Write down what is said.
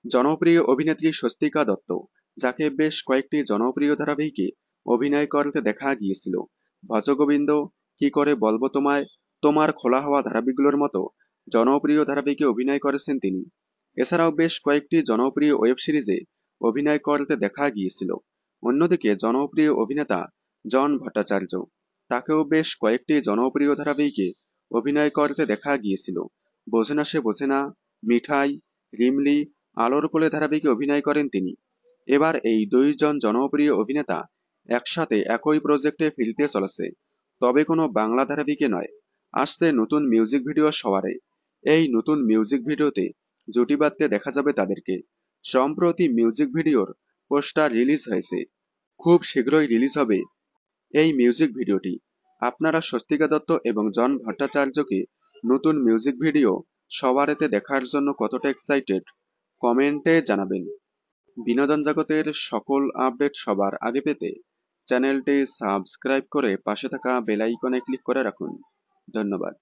জনপ্রিয় অভিনেত্রী স্বস্তিকা দত্ত, যাকে বেশ কয়েকটি জনপ্রিয় ধারাবাহিকে অভিনয় করতে দেখা গিয়েছিল। ভজগোবিন্দ, কি করে বলবো তোমায়, তোমার খোলা হওয়া ধারাবাহিকগুলোর মতো জনপ্রিয় ধারাবাহিকে অভিনয় করেছেন তিনি। এছাড়াও বেশ কয়েকটি জনপ্রিয় ওয়েব সিরিজে অভিনয় করতে দেখা গিয়েছিল। অন্যদিকে জনপ্রিয় অভিনেতা জন ভট্টাচার্য, তাকেও বেশ কয়েকটি জনপ্রিয় ধারাবাহিকে অভিনয় করতে দেখা গিয়েছিল। বোঝে না সে বোঝে না, মিঠাই, রিমলি, আলোর কোলে ধারাবাহিকে অভিনয় করেন তিনি। এবার এই দুইজন জনপ্রিয় অভিনেতা একসাথে একই প্রজেক্টে ফিরতে চলেছে, তবে কোনো বাংলা ধারাবাহিকে নয়। আসছে নতুন মিউজিক ভিডিও সওয়ারে। এই নতুন মিউজিক ভিডিওতে জুটি বাঁধতে দেখা যাবে তাদেরকে। সম্প্রতি মিউজিক ভিডিওর পোস্টার রিলিজ হয়েছে, খুব শীঘ্রই রিলিজ হবে এই মিউজিক ভিডিওটি। আপনারা স্বস্তিকা দত্ত এবং জন ভট্টাচার্যকে নতুন মিউজিক ভিডিও সওয়ারেতে দেখার জন্য কতটা এক্সাইটেড, কমেন্টে জানাবেন। বিনোদন জগতের সকল আপডেট সবার আগে পেতে চ্যানেলটি সাবস্ক্রাইব করে পাশে থাকা বেল আইকনে ক্লিক করে রাখুন। ধন্যবাদ।